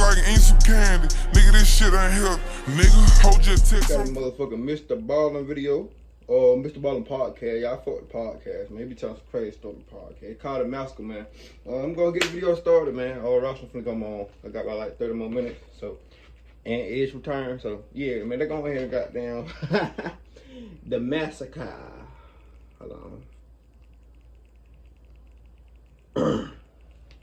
so I can eat some candy. Nigga, this shit ain't healthy. Nigga, hold your text. Got a motherfucking MrBallen video. Or MrBallen podcast. Y'all fuck with the podcast, man. He be telling some crazy stuff on the podcast. It's called Massacre, man. I'm gonna get the video started, man. Ross finna come on. I got about like 30 more minutes. So, and Edge return. So, yeah, man, they go ahead and goddamn the Massacre. Hold on.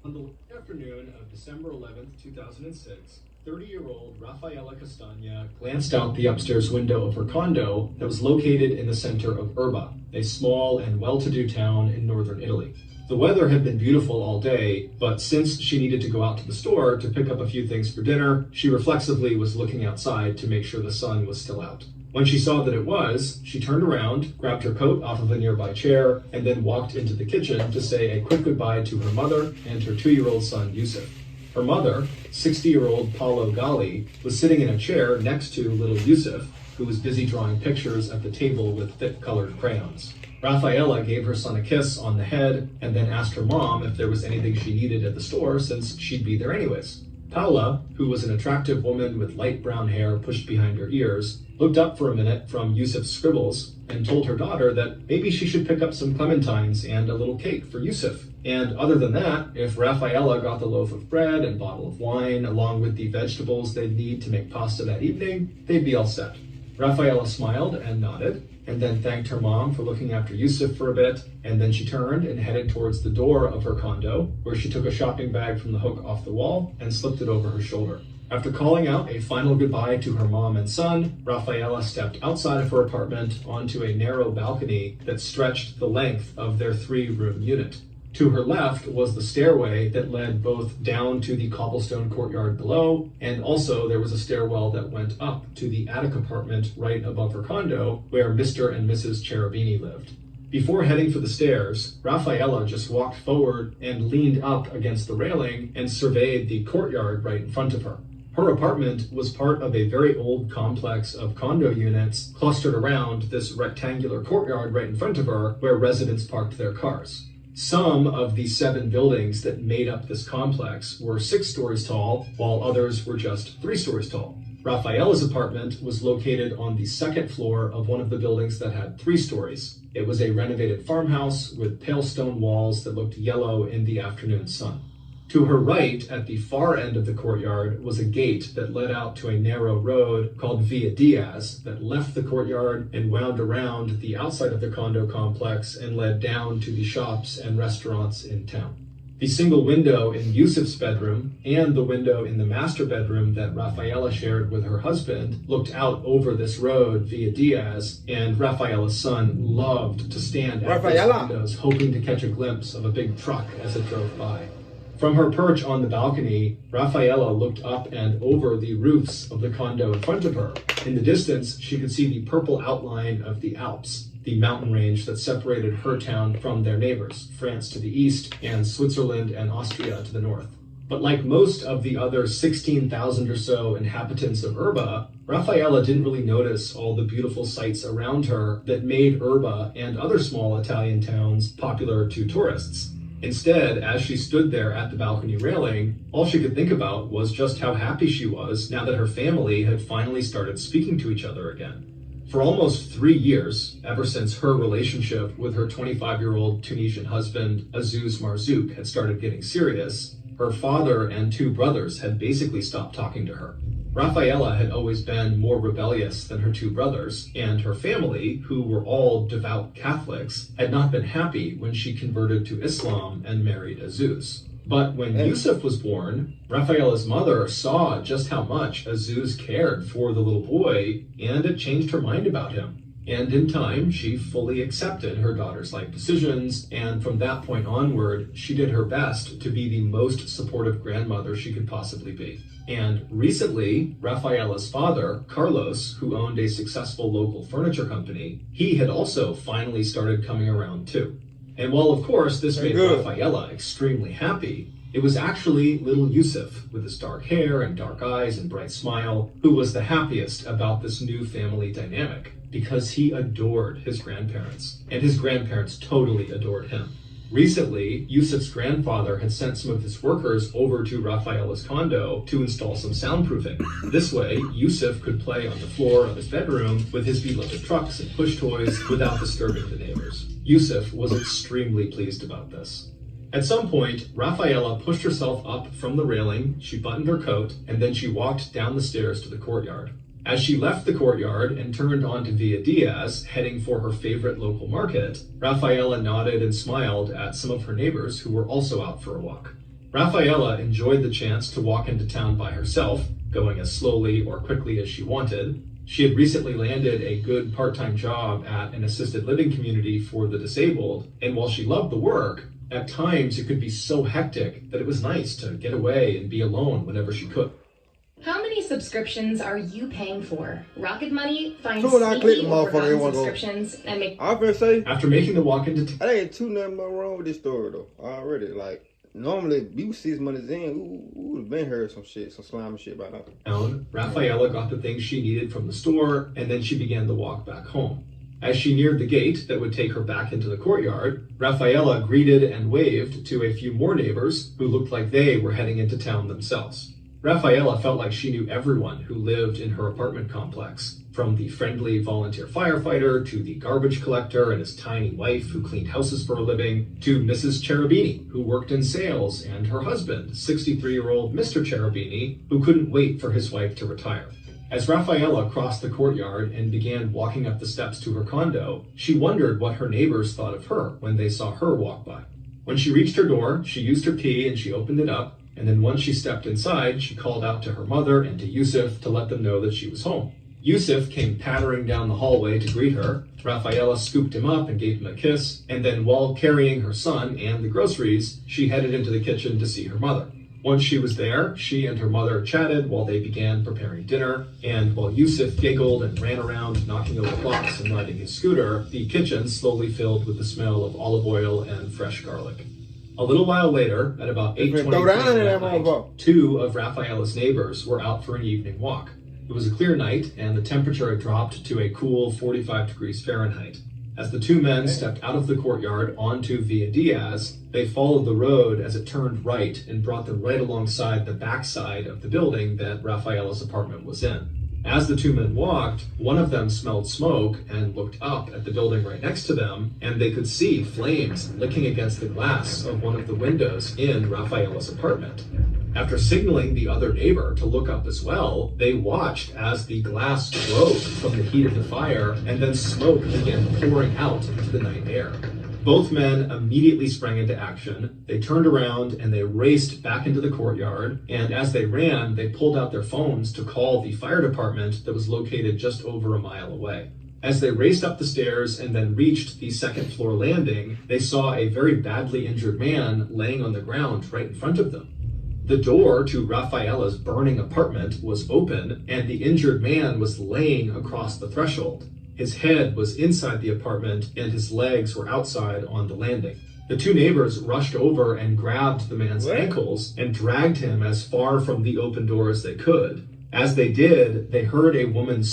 On the afternoon of December 11th, 2006, 30-year-old Rafaela Castagna glanced out the upstairs window of her condo that was located in the center of Erba, a small and well-to-do town in northern Italy. The weather had been beautiful all day, but since she needed to go out to the store to pick up a few things for dinner, she reflexively was looking outside to make sure the sun was still out. When she saw that it was, she turned around, grabbed her coat off of a nearby chair, and then walked into the kitchen to say a quick goodbye to her mother and her 2-year-old son, Yusuf. Her mother, 60-year-old Paolo Galli, was sitting in a chair next to little Yusuf, who was busy drawing pictures at the table with thick-colored crayons. Rafaela gave her son a kiss on the head and then asked her mom if there was anything she needed at the store since she'd be there anyways. Paola, who was an attractive woman with light brown hair pushed behind her ears, looked up for a minute from Yusuf's scribbles and told her daughter that maybe she should pick up some clementines and a little cake for Yusuf. And other than that, if Rafaela got the loaf of bread and bottle of wine along with the vegetables they'd need to make pasta that evening, they'd be all set. Rafaela smiled and nodded, and then thanked her mom for looking after Yusuf for a bit, and then she turned and headed towards the door of her condo, where she took a shopping bag from the hook off the wall and slipped it over her shoulder. After calling out a final goodbye to her mom and son, Rafaela stepped outside of her apartment onto a narrow balcony that stretched the length of their 3-room unit. To her left was the stairway that led both down to the cobblestone courtyard below, and also there was a stairwell that went up to the attic apartment right above her condo, where Mr. and Mrs. Cherubini lived. Before heading for the stairs, Rafaela just walked forward and leaned up against the railing and surveyed the courtyard right in front of her. Her apartment was part of a very old complex of condo units clustered around this rectangular courtyard right in front of her, where residents parked their cars. Some of the 7 buildings that made up this complex were 6 stories tall, while others were just 3 stories tall. Rafaela's apartment was located on the 2nd floor of one of the buildings that had 3 stories. It was a renovated farmhouse with pale stone walls that looked yellow in the afternoon sun. To her right, at the far end of the courtyard, was a gate that led out to a narrow road called Via Diaz that left the courtyard and wound around the outside of the condo complex and led down to the shops and restaurants in town. The single window in Yusuf's bedroom and the window in the master bedroom that Rafaela shared with her husband looked out over this road via Diaz, and Rafaela's son loved to stand at those windows hoping to catch a glimpse of a big truck as it drove by. From her perch on the balcony, Rafaela looked up and over the roofs of the condo in front of her. In the distance, she could see the purple outline of the Alps, the mountain range that separated her town from their neighbors, France to the east and Switzerland and Austria to the north. But like most of the other 16,000 or so inhabitants of Erba, Rafaela didn't really notice all the beautiful sights around her that made Erba and other small Italian towns popular to tourists. Instead, as she stood there at the balcony railing, all she could think about was just how happy she was now that her family had finally started speaking to each other again. For almost 3 years, ever since her relationship with her 25-year-old Tunisian husband, Azouz Marzouk, had started getting serious, her father and 2 brothers had basically stopped talking to her. Rafaela had always been more rebellious than her 2 brothers, and her family, who were all devout Catholics, had not been happy when she converted to Islam and married Azouz. But when Yusuf was born, Rafaela's mother saw just how much Azouz cared for the little boy, and it changed her mind about him. And in time, she fully accepted her daughter's life decisions, and from that point onward, she did her best to be the most supportive grandmother she could possibly be. And recently, Rafaela's father, Carlos, who owned a successful local furniture company, he had also finally started coming around too. And while of course this made Rafaela extremely happy, it was actually little Yusuf, with his dark hair and dark eyes and bright smile, who was the happiest about this new family dynamic, because he adored his grandparents, and his grandparents totally adored him. Recently, Yusuf's grandfather had sent some of his workers over to Rafaela's condo to install some soundproofing. This way, Yusuf could play on the floor of his bedroom with his beloved trucks and push toys without disturbing the neighbors. Yusuf was extremely pleased about this. At some point, Rafaela pushed herself up from the railing, she buttoned her coat, and then she walked down the stairs to the courtyard. As she left the courtyard and turned onto Via Diaz, heading for her favorite local market, Rafaela nodded and smiled at some of her neighbors who were also out for a walk. Rafaela enjoyed the chance to walk into town by herself, going as slowly or quickly as she wanted. She had recently landed a good part-time job at an assisted living community for the disabled, and while she loved the work, at times it could be so hectic that it was nice to get away and be alone whenever she could. How many subscriptions are you paying for? Rocket Money finds So when I click the sneaky or motherfucker, forgotten they wanna go- subscriptions and make... I was gonna say, After making the walk into town, I ain't too nothing but wrong with this story though. Already, like normally you 6 months in, we would have been heard some shit, some slimy shit by now. Rafaela got the things she needed from the store, and then she began the walk back home. As she neared the gate that would take her back into the courtyard, Rafaela greeted and waved to a few more neighbors who looked like they were heading into town themselves. Rafaela felt like she knew everyone who lived in her apartment complex, from the friendly volunteer firefighter to the garbage collector and his tiny wife who cleaned houses for a living, to Mrs. Cherubini, who worked in sales, and her husband, 63-year-old Mr. Cherubini, who couldn't wait for his wife to retire. As Rafaela crossed the courtyard and began walking up the steps to her condo, she wondered what her neighbors thought of her when they saw her walk by. When she reached her door, she used her key and she opened it up, and then once she stepped inside, she called out to her mother and to Yusuf to let them know that she was home. Yusuf came pattering down the hallway to greet her. Rafaela scooped him up and gave him a kiss, and then while carrying her son and the groceries, she headed into the kitchen to see her mother. Once she was there, she and her mother chatted while they began preparing dinner, and while Yusuf giggled and ran around knocking over pots and riding his scooter, the kitchen slowly filled with the smell of olive oil and fresh garlic. A little while later, at about 8:20 p.m. that night, two of Rafaela's neighbors were out for an evening walk. It was a clear night, and the temperature had dropped to a cool 45 degrees Fahrenheit. As the two men stepped out of the courtyard onto Via Diaz, they followed the road as it turned right and brought them right alongside the backside of the building that Rafaela's apartment was in. As the two men walked, one of them smelled smoke and looked up at the building right next to them, and they could see flames licking against the glass of one of the windows in Rafaela's apartment. After signaling the other neighbor to look up as well, they watched as the glass broke from the heat of the fire, and then smoke began pouring out into the night air. Both men immediately sprang into action. They turned around and they raced back into the courtyard, and as they ran, they pulled out their phones to call the fire department that was located just over a mile away. As they raced up the stairs and then reached the second floor landing, they saw a very badly injured man laying on the ground right in front of them. The door to Rafaela's burning apartment was open, and the injured man was laying across the threshold. His head was inside the apartment, and his legs were outside on the landing. The two neighbors rushed over and grabbed the man's ankles and dragged him as far from the open door as they could. As they did, they heard a woman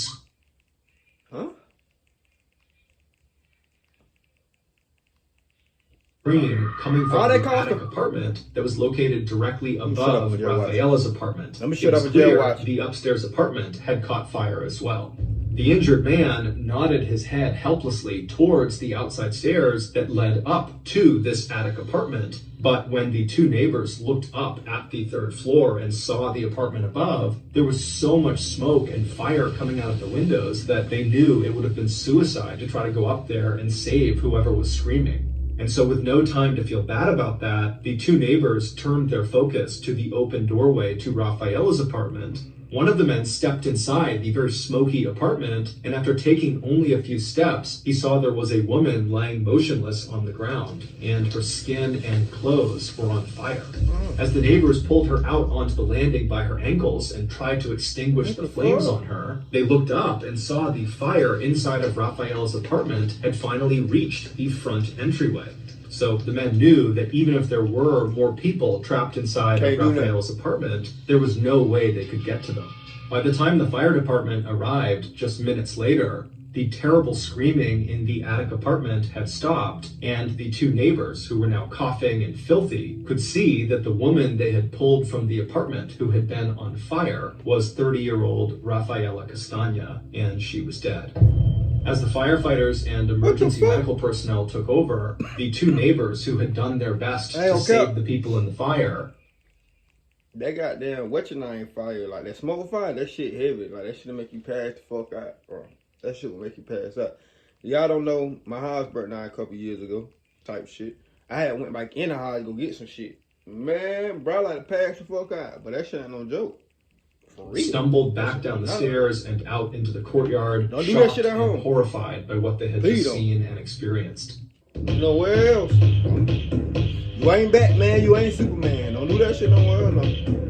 scream coming from the attic apartment that was located directly above Rafaela's apartment. Let me shut up and jail watch. The upstairs apartment had caught fire as well. The injured man nodded his head helplessly towards the outside stairs that led up to this attic apartment. But when the two neighbors looked up at the third floor and saw the apartment above, there was so much smoke and fire coming out of the windows that they knew it would have been suicide to try to go up there and save whoever was screaming. And so with no time to feel bad about that, the two neighbors turned their focus to the open doorway to Rafaela's apartment. One of the men stepped inside the very smoky apartment, and after taking only a few steps, he saw there was a woman lying motionless on the ground, and her skin and clothes were on fire. As the neighbors pulled her out onto the landing by her ankles and tried to extinguish the flames on her, they looked up and saw the fire inside of Rafaela's apartment had finally reached the front entryway. So the men knew that even if there were more people trapped inside of Rafaela's apartment, there was no way they could get to them. By the time the fire department arrived just minutes later, The terrible screaming in the attic apartment had stopped, and the two neighbors, who were now coughing and filthy, could see that the woman they had pulled from the apartment, who had been on fire, was 30-year-old Rafaela Castagna, and she was dead. As the firefighters and emergency medical personnel took over, the two neighbors who had done their best to save the people in the fire. That goddamn fire, like that smoke fire, that shit heavy. Like that shit'll make you pass the fuck out, bro. That shit will make you pass out. Y'all don't know, my house burnt down a couple years ago, type shit. I had went back in the house to go get some shit. Man, bro, I like to pass the fuck out, but that shit ain't no joke. For real. Stumbled back down the stairs and out into the courtyard, don't do that shit at home. And horrified by what they had just seen and experienced. Nowhere else. You ain't Batman, you ain't Superman. Don't do that shit nowhere else. No.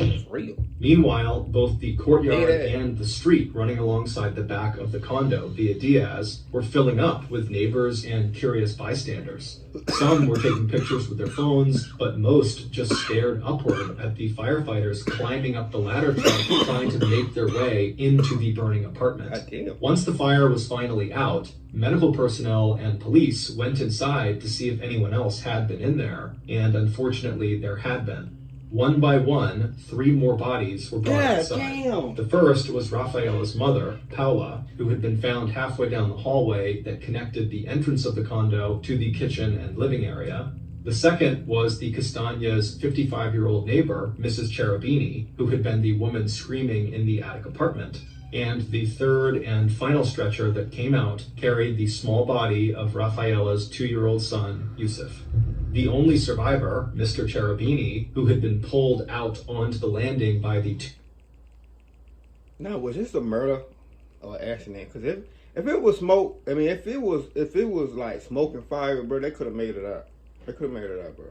It's real. Meanwhile, both the courtyard and the street running alongside the back of the condo via Diaz were filling up with neighbors and curious bystanders. Some were taking pictures with their phones, but most just stared upward at the firefighters climbing up the ladder truck trying to make their way into the burning apartment. Once the fire was finally out, medical personnel and police went inside to see if anyone else had been in there, and unfortunately there had been. One by one, 3 more bodies were brought outside. The first was Rafaela's mother, Paula, who had been found halfway down the hallway that connected the entrance of the condo to the kitchen and living area. The second was the Castagna's 55-year-old neighbor, Mrs. Cherubini, who had been the woman screaming in the attic apartment. And the third and final stretcher that came out carried the small body of Rafaela's 2-year-old son, Yusuf. The only survivor, Mr. Cherubini, who had been pulled out onto the landing by the Now, was this a murder or accident? Because if it was smoke, I mean, if it was like smoke and fire, bro, they could have made it out. They could have made it out, bro.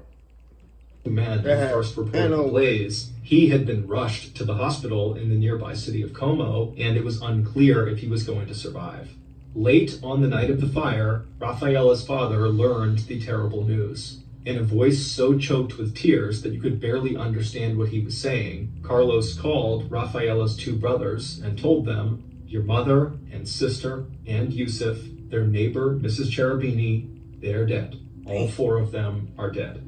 The man who first reported the blaze, he had been rushed to the hospital in the nearby city of Como, and it was unclear if he was going to survive. Late on the night of the fire, Rafaela's father learned the terrible news. In a voice so choked with tears that you could barely understand what he was saying, Carlos called Rafaela's 2 brothers and told them, "Your mother and sister and Yusuf, their neighbor, Mrs. Cherubini, they're dead. All 4 of them are dead."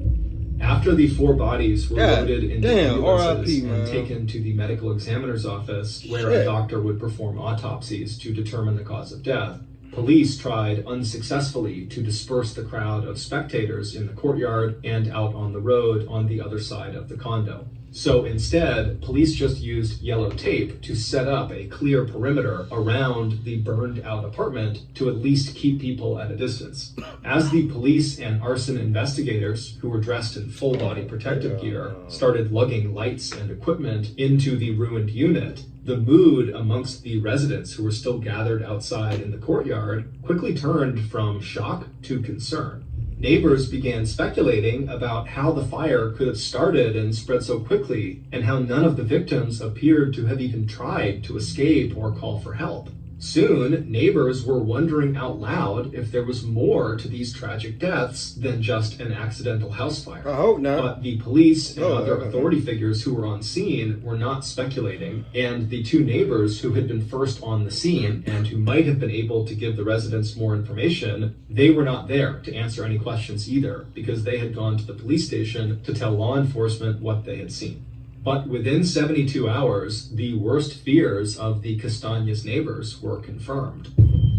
After the 4 bodies were loaded into ambulances and taken to the medical examiner's office, where a doctor would perform autopsies to determine the cause of death, police tried unsuccessfully to disperse the crowd of spectators in the courtyard and out on the road on the other side of the condo. So instead, police just used yellow tape to set up a clear perimeter around the burned out apartment to at least keep people at a distance. As the police and arson investigators, who were dressed in full body protective gear, started lugging lights and equipment into the ruined unit, the mood amongst the residents who were still gathered outside in the courtyard quickly turned from shock to concern. Neighbors began speculating about how the fire could have started and spread so quickly, and how none of the victims appeared to have even tried to escape or call for help. Soon, neighbors were wondering out loud if there was more to these tragic deaths than just an accidental house fire. I hope not. But the police and other authority figures who were on scene were not speculating, and the 2 neighbors who had been first on the scene and who might have been able to give the residents more information, they were not there to answer any questions either, because they had gone to the police station to tell law enforcement what they had seen. But within 72 hours, the worst fears of the Castagna's neighbors were confirmed.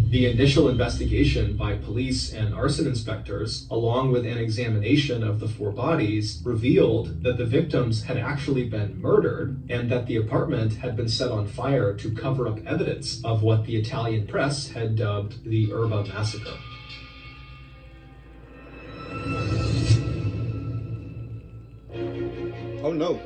The initial investigation by police and arson inspectors, along with an examination of the 4 bodies, revealed that the victims had actually been murdered and that the apartment had been set on fire to cover up evidence of what the Italian press had dubbed the Erba Massacre. Oh no.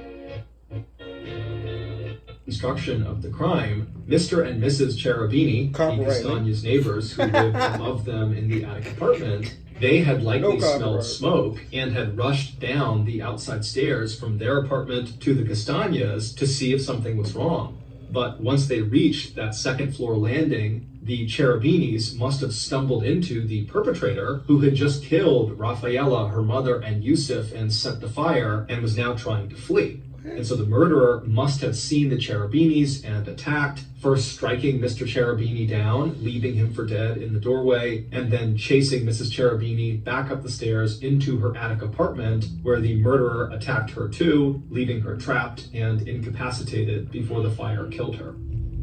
Construction of the crime, Mr. and Mrs. Cherubini, the Castagna's neighbors who lived above them in the attic apartment, they had likely smelled smoke and had rushed down the outside stairs from their apartment to the Castagna's to see if something was wrong. But once they reached that 2nd floor landing, the Cherubinis must have stumbled into the perpetrator, who had just killed Rafaela, her mother, and Yusuf and set the fire and was now trying to flee. And so the murderer must have seen the Cherubinis and attacked, first striking Mr. Cherubini down, leaving him for dead in the doorway, and then chasing Mrs. Cherubini back up the stairs into her attic apartment, where the murderer attacked her too, leaving her trapped and incapacitated before the fire killed her.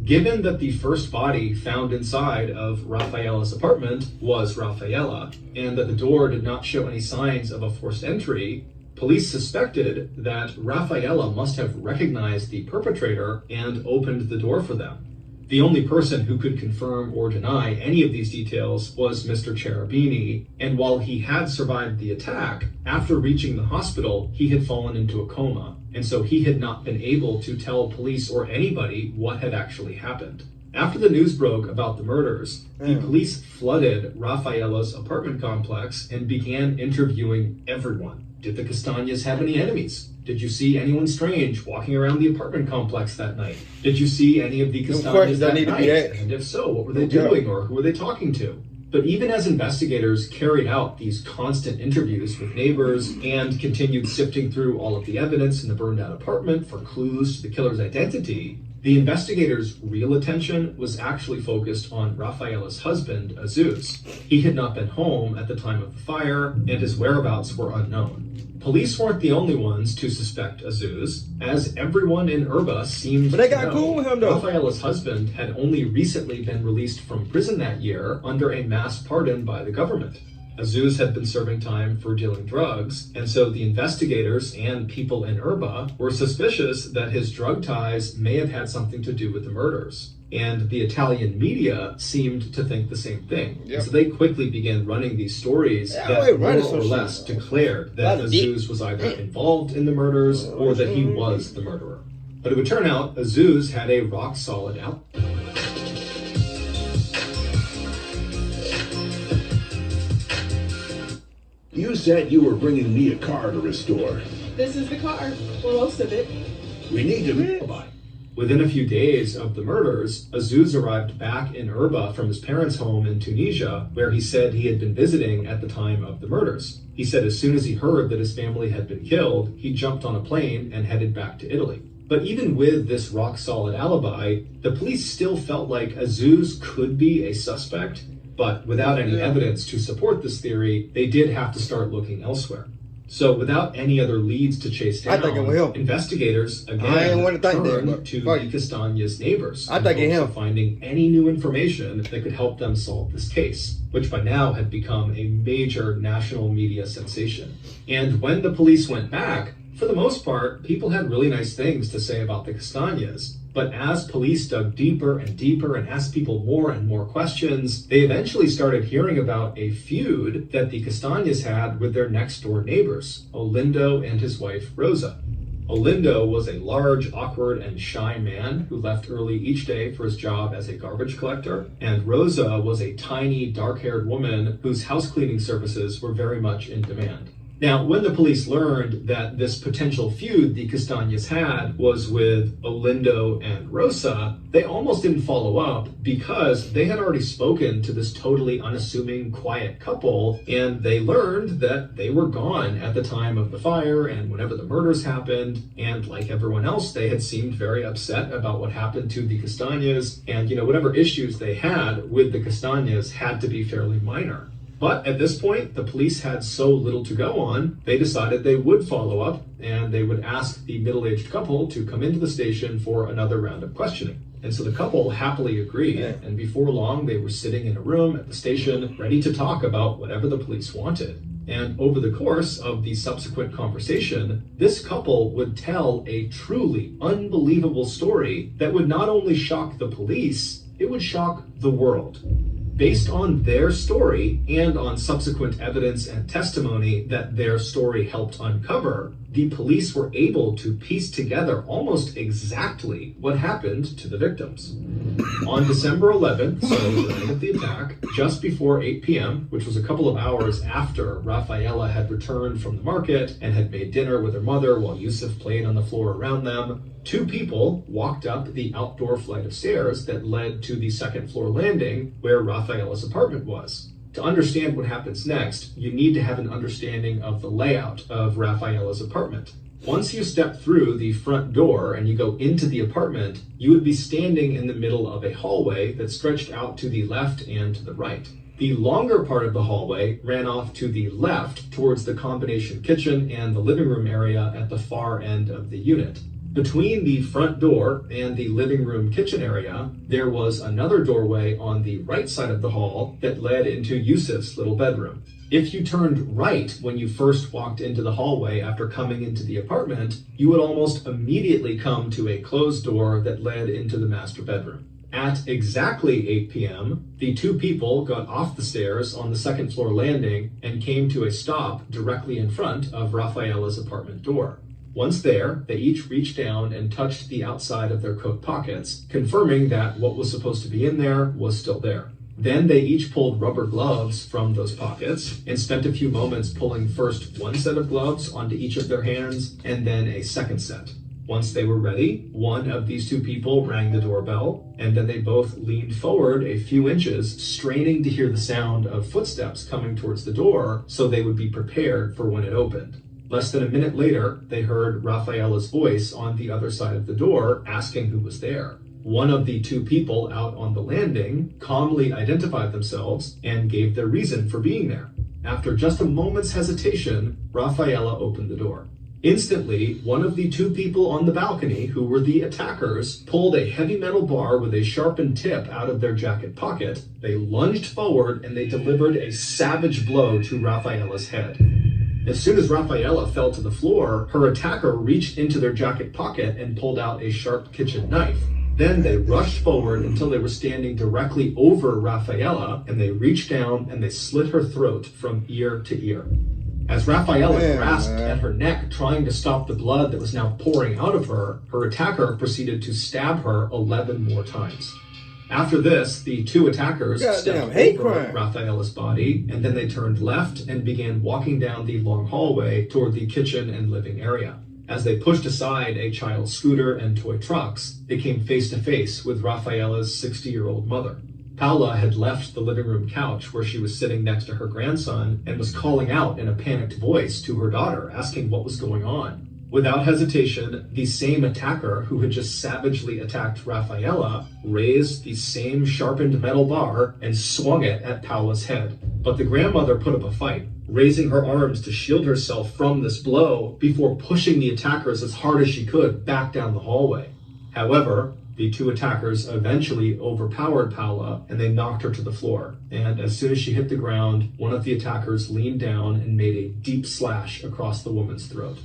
Given that the first body found inside of Rafaela's apartment was Rafaela, and that the door did not show any signs of a forced entry, police suspected that Rafaela must have recognized the perpetrator and opened the door for them. The only person who could confirm or deny any of these details was Mr. Cherubini, and while he had survived the attack, after reaching the hospital, he had fallen into a coma, and so he had not been able to tell police or anybody what had actually happened. After the news broke about the murders, the police flooded Rafaela's apartment complex and began interviewing everyone. Did the Castañas have any enemies? Did you see anyone strange walking around the apartment complex that night? Did you see any of the Castañas that night? And if so, what were they doing or who were they talking to? But even as investigators carried out these constant interviews with neighbors and continued sifting through all of the evidence in the burned out apartment for clues to the killer's identity, the investigators' real attention was actually focused on Rafaela's husband, Azuz. He had not been home at the time of the fire, and his whereabouts were unknown. Police weren't the only ones to suspect Azuz, as everyone in Erba seemed to know. Cool with him, though. Rafaela's husband had only recently been released from prison that year under a mass pardon by the government. Azuz had been serving time for dealing drugs, and so the investigators and people in Erba were suspicious that his drug ties may have had something to do with the murders. And the Italian media seemed to think the same thing. Yep. So they quickly began running these stories that more or less declared that Azuz was either involved in the murders or that he was the murderer. But it would turn out Azuz had a rock-solid alibi. You said you were bringing me a car to restore. This is the car. Well, most of it. We need to... Within a few days of the murders, Azuz arrived back in Erba from his parents' home in Tunisia, where he said he had been visiting at the time of the murders. He said as soon as he heard that his family had been killed, he jumped on a plane and headed back to Italy. But even with this rock-solid alibi, the police still felt like Azuz could be a suspect, but without any evidence to support this theory, they did have to start looking elsewhere. So without any other leads to chase down, investigators again turned to the Castañas' neighbors in hopes of finding any new information that could help them solve this case, which by now had become a major national media sensation. And when the police went back, for the most part, people had really nice things to say about the Castañas. But as police dug deeper and deeper and asked people more and more questions, they eventually started hearing about a feud that the Castañas had with their next-door neighbors, Olindo and his wife, Rosa. Olindo was a large, awkward, and shy man who left early each day for his job as a garbage collector, and Rosa was a tiny, dark-haired woman whose house-cleaning services were very much in demand. Now, when the police learned that this potential feud the Castañas had was with Olindo and Rosa, they almost didn't follow up because they had already spoken to this totally unassuming, quiet couple, and they learned that they were gone at the time of the fire and whenever the murders happened, and like everyone else, they had seemed very upset about what happened to the Castañas, and whatever issues they had with the Castañas had to be fairly minor. But at this point, the police had so little to go on, they decided they would follow up and they would ask the middle-aged couple to come into the station for another round of questioning. And so the couple happily agreed, and before long, they were sitting in a room at the station, ready to talk about whatever the police wanted. And over the course of the subsequent conversation, this couple would tell a truly unbelievable story that would not only shock the police, it would shock the world. Based on their story and on subsequent evidence and testimony that their story helped uncover, the police were able to piece together almost exactly what happened to the victims. On December 11th, so the night of the attack, just before 8 p.m., which was a couple of hours after Rafaela had returned from the market and had made dinner with her mother while Yusuf played on the floor around them, two people walked up the outdoor flight of stairs that led to the second floor landing where Rafaela's apartment was. To understand what happens next, you need to have an understanding of the layout of Rafaela's apartment. Once you step through the front door and you go into the apartment, you would be standing in the middle of a hallway that stretched out to the left and to the right. The longer part of the hallway ran off to the left towards the combination kitchen and the living room area at the far end of the unit. Between the front door and the living room kitchen area, there was another doorway on the right side of the hall that led into Yusuf's little bedroom. If you turned right when you first walked into the hallway after coming into the apartment, you would almost immediately come to a closed door that led into the master bedroom. At exactly 8 p.m., the two people got off the stairs on the second floor landing and came to a stop directly in front of Rafaela's apartment door. Once there, they each reached down and touched the outside of their coat pockets, confirming that what was supposed to be in there was still there. Then they each pulled rubber gloves from those pockets and spent a few moments pulling first one set of gloves onto each of their hands and then a second set. Once they were ready, one of these two people rang the doorbell, and then they both leaned forward a few inches, straining to hear the sound of footsteps coming towards the door so they would be prepared for when it opened. Less than a minute later, they heard Rafaela's voice on the other side of the door asking who was there. One of the two people out on the landing calmly identified themselves and gave their reason for being there. After just a moment's hesitation, Rafaela opened the door. Instantly, one of the two people on the balcony, who were the attackers, pulled a heavy metal bar with a sharpened tip out of their jacket pocket. They lunged forward and they delivered a savage blow to Rafaela's head. As soon as Rafaela fell to the floor, her attacker reached into their jacket pocket and pulled out a sharp kitchen knife. Then they rushed forward until they were standing directly over Rafaela, and they reached down and they slit her throat from ear to ear. As Rafaela grasped at her neck, trying to stop the blood that was now pouring out of her, her attacker proceeded to stab her 11 more times. After this, the two attackers stepped over Rafaela's body, and then they turned left and began walking down the long hallway toward the kitchen and living area. As they pushed aside a child's scooter and toy trucks, they came face to face with Rafaela's 60-year-old mother. Paula had left the living room couch where she was sitting next to her grandson and was calling out in a panicked voice to her daughter, asking what was going on. Without hesitation, the same attacker who had just savagely attacked Rafaela raised the same sharpened metal bar and swung it at Paula's head. But the grandmother put up a fight, raising her arms to shield herself from this blow before pushing the attackers as hard as she could back down the hallway. However, the two attackers eventually overpowered Paula and they knocked her to the floor. And as soon as she hit the ground, one of the attackers leaned down and made a deep slash across the woman's throat.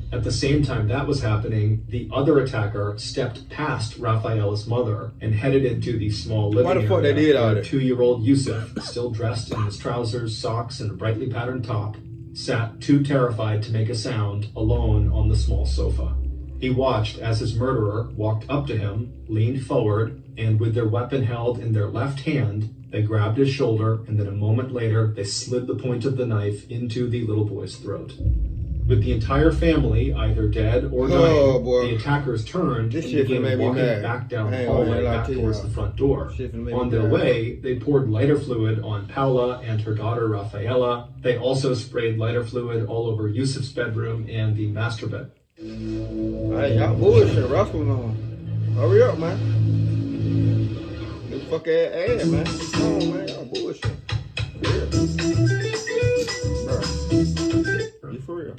At the same time that was happening, the other attacker stepped past Rafaela's mother and headed into the small living area where 2-year-old Yusuf, still dressed in his trousers, socks, and a brightly patterned top, sat too terrified to make a sound, alone on the small sofa. He watched as his murderer walked up to him, leaned forward, and with their weapon held in their left hand, they grabbed his shoulder, and then a moment later, they slid the point of the knife into the little boy's throat. With the entire family either dead or dying, the attackers turned and began walking back down the hallway back towards the front door. On their way, they poured lighter fluid on Paula and her daughter Rafaela. They also sprayed lighter fluid all over Yusuf's bedroom and the master bed. Hey, y'all bullshit, Russell on. Hurry up, man. This fuck ass, man. Come on, man. Y'all bullshit.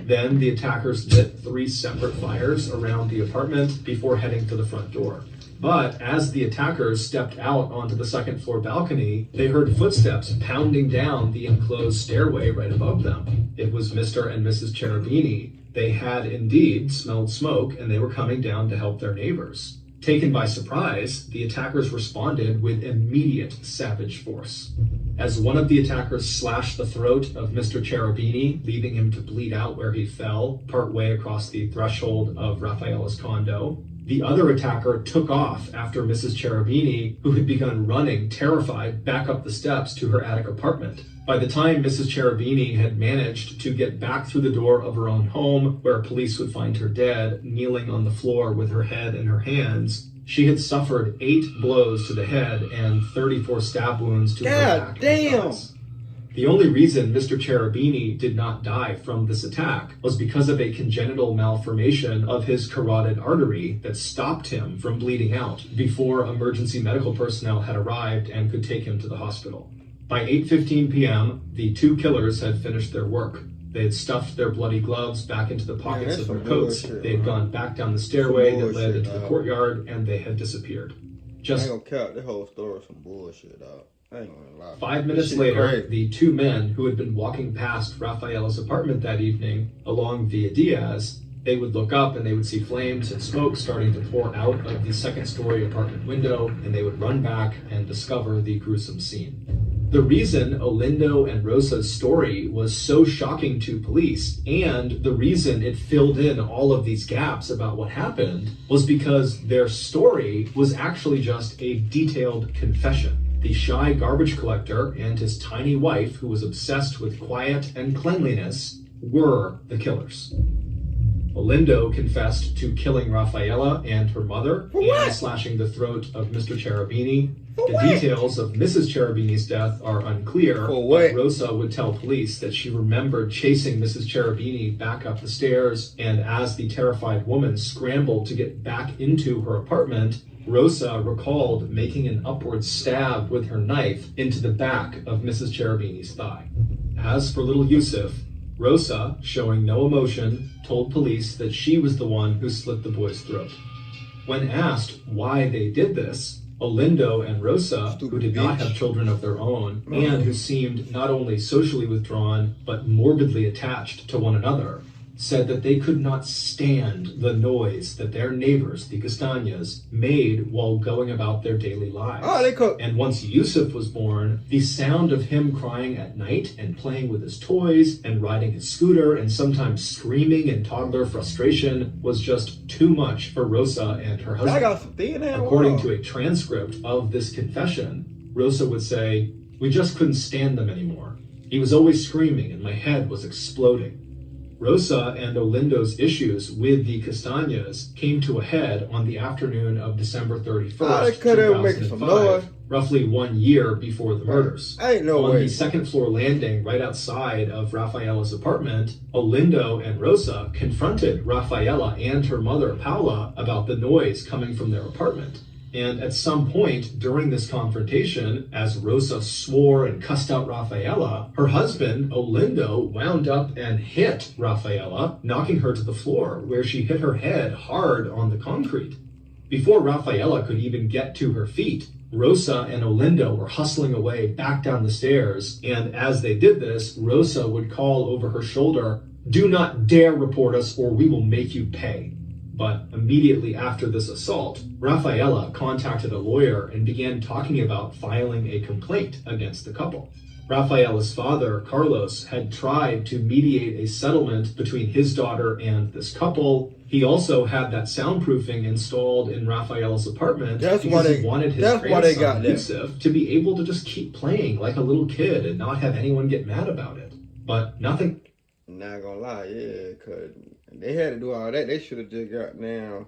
Then the attackers lit 3 separate fires around the apartment before heading to the front door. But as the attackers stepped out onto the second floor balcony, they heard footsteps pounding down the enclosed stairway right above them. It was Mr. and Mrs. Cherubini. They had indeed smelled smoke and they were coming down to help their neighbors. Taken by surprise, the attackers responded with immediate savage force. As one of the attackers slashed the throat of Mr. Cherubini, leaving him to bleed out where he fell, partway across the threshold of Rafaela's condo, the other attacker took off after Mrs. Cherubini, who had begun running, terrified, back up the steps to her attic apartment. By the time Mrs. Cherubini had managed to get back through the door of her own home, where police would find her dead, kneeling on the floor with her head in her hands, she had suffered 8 blows to the head and 34 stab wounds to her back and thighs. The only reason Mr. Cherubini did not die from this attack was because of a congenital malformation of his carotid artery that stopped him from bleeding out before emergency medical personnel had arrived and could take him to the hospital. By 8:15 p.m., the two killers had finished their work. They had stuffed their bloody gloves back into the pockets of their coats. They had gone back down the stairway that led into the courtyard, and they had disappeared. I ain't gonna count the whole story some bullshit, dog. I ain't gonna lie. 5 minutes later, the two men who had been walking past Rafaela's apartment that evening along Via Diaz, they would look up and they would see flames and smoke starting to pour out of the second-story apartment window, and they would run back and discover the gruesome scene. The reason Olindo and Rosa's story was so shocking to police, and the reason it filled in all of these gaps about what happened, was because their story was actually just a detailed confession. The shy garbage collector and his tiny wife, who was obsessed with quiet and cleanliness, were the killers. Olindo confessed to killing Rafaela and her mother and slashing the throat of Mr. Cherubini. The details of Mrs. Cherubini's death are unclear, but Rosa would tell police that she remembered chasing Mrs. Cherubini back up the stairs, and as the terrified woman scrambled to get back into her apartment, Rosa recalled making an upward stab with her knife into the back of Mrs. Cherubini's thigh. As for little Yusuf, Rosa, showing no emotion, told police that she was the one who slit the boy's throat. When asked why they did this, Olindo and Rosa, who did not have children of their own, and who seemed not only socially withdrawn, but morbidly attached to one another, said that they could not stand the noise that their neighbors, the Castañas, made while going about their daily lives. And once Yusuf was born, the sound of him crying at night and playing with his toys and riding his scooter and sometimes screaming in toddler frustration was just too much for Rosa and her husband. According to a transcript of this confession, Rosa would say, "We just couldn't stand them anymore. He was always screaming and my head was exploding." Rosa and Olindo's issues with the Castañas came to a head on the afternoon of December 31st, 2005, roughly 1 year before the murders. On the second floor landing right outside of Rafaela's apartment, Olindo and Rosa confronted Rafaela and her mother, Paula, about the noise coming from their apartment. And at some point during this confrontation, as Rosa swore and cussed out Rafaela, her husband, Olindo, wound up and hit Rafaela, knocking her to the floor, where she hit her head hard on the concrete. Before Rafaela could even get to her feet, Rosa and Olindo were hustling away back down the stairs, and as they did this, Rosa would call over her shoulder, "Do not dare report us or we will make you pay." But immediately after this assault, Rafaela contacted a lawyer and began talking about filing a complaint against the couple. Rafaela's father, Carlos, had tried to mediate a settlement between his daughter and this couple. He also had that soundproofing installed in Rafaela's apartment because he wanted his grandson, Yusuf, to be able to just keep playing like a little kid and not have anyone get mad about it. But nothing. Not gonna lie, yeah, cause they had to do all that. They should have just got down,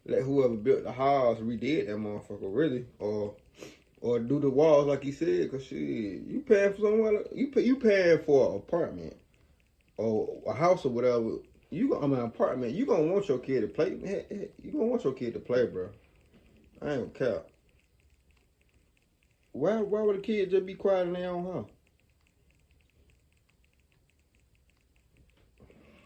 let whoever built the house redid that motherfucker, really, or do the walls like he said. Cause shit, you paying for somewhere, you paying for an apartment or a house or whatever. Apartment. You gonna want your kid to play. You gonna want your kid to play, bro. I ain't gonna care. Why would a kid just be quiet in their own house?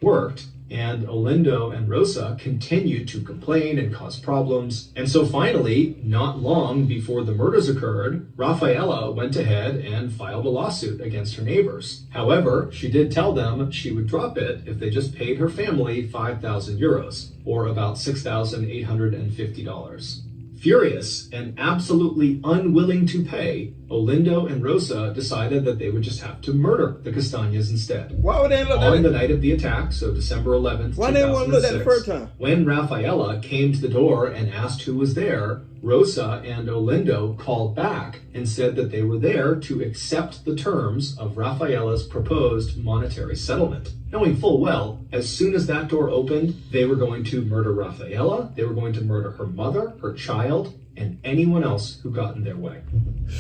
Worked, and Olindo and Rosa continued to complain and cause problems. And so finally, not long before the murders occurred, Rafaela went ahead and filed a lawsuit against her neighbors. However, she did tell them she would drop it if they just paid her family 5,000 euros, or about $6,850. Furious and absolutely unwilling to pay, Olindo and Rosa decided that they would just have to murder the Castañas instead. Why would they look on the night of the attack, so December 11th, why they want to look at the first time? When Rafaela came to the door and asked who was there, Rosa and Olindo called back and said that they were there to accept the terms of Rafaela's proposed monetary settlement, knowing full well, as soon as that door opened, they were going to murder Rafaela, they were going to murder her mother, her child, and anyone else who got in their way.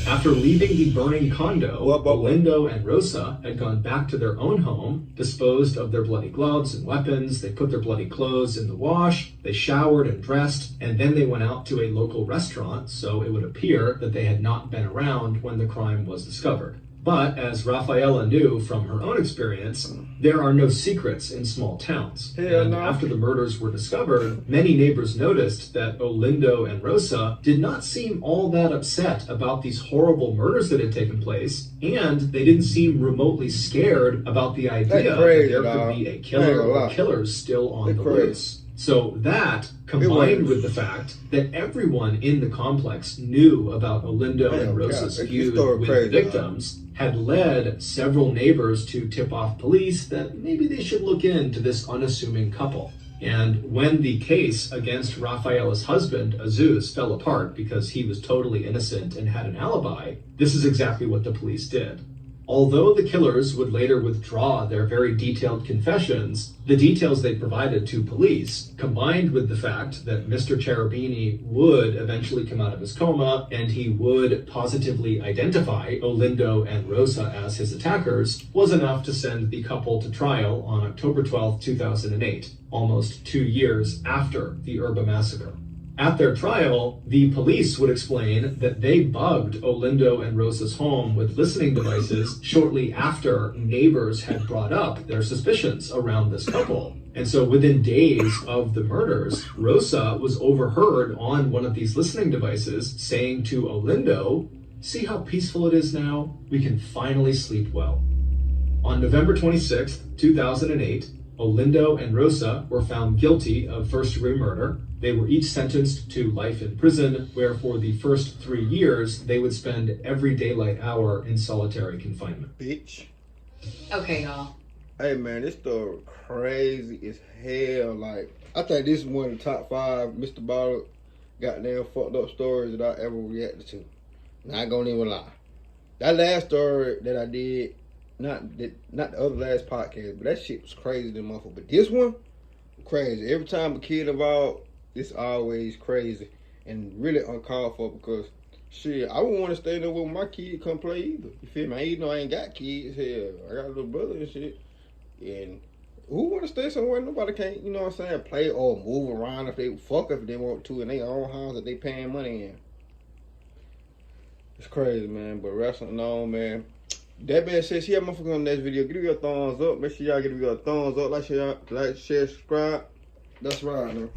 After leaving the burning condo, Olindo and Rosa had gone back to their own home, disposed of their bloody gloves and weapons, they put their bloody clothes in the wash, they showered and dressed, and then they went out to a local restaurant, so it would appear that they had not been around when the crime was discovered. But as Rafaela knew from her own experience, there are no secrets in small towns. And after the murders were discovered, many neighbors noticed that Olindo and Rosa did not seem all that upset about these horrible murders that had taken place, and they didn't seem remotely scared about the idea that there could be a killer or killers still on the loose. So that, combined with the fact that everyone in the complex knew about Olindo and Rosa's feud with the victims, had led several neighbors to tip off police that maybe they should look into this unassuming couple. And when the case against Rafaela's husband, Aziz, fell apart because he was totally innocent and had an alibi, this is exactly what the police did. Although the killers would later withdraw their very detailed confessions, the details they provided to police, combined with the fact that Mr. Cherubini would eventually come out of his coma and he would positively identify Olindo and Rosa as his attackers, was enough to send the couple to trial on October 12, 2008, almost 2 years after the Erba massacre. At their trial, the police would explain that they bugged Olindo and Rosa's home with listening devices shortly after neighbors had brought up their suspicions around this couple. And so within days of the murders, Rosa was overheard on one of these listening devices saying to Olindo, "See how peaceful it is now? We can finally sleep well." On November 26, 2008, Olindo and Rosa were found guilty of first-degree murder. They were each sentenced to life in prison, where for the first 3 years, they would spend every daylight hour in solitary confinement. Bitch. Okay, y'all. Hey, man, this story crazy as hell. Like, I think this is one of the top 5 MrBallen goddamn fucked up stories that I ever reacted to. Not gonna even lie. That last story that I did, not the other last podcast, but that shit was crazy than motherfucker. But this one, crazy. Every time a kid involved, it's always crazy and really uncalled for, because shit, I wouldn't want to stay there with my kid come play either. You feel me? Even though I ain't got kids, hell, I got a little brother and shit. And who want to stay somewhere nobody can't, you know what I'm saying, play or move around if they fuck if they want to in their own house that they paying money in. It's crazy, man, but wrestling on, man. That being said, see y'all motherfuckers on the next video. Give me a thumbs up. Make sure y'all give me a thumbs up. Like, share, subscribe. That's right, man.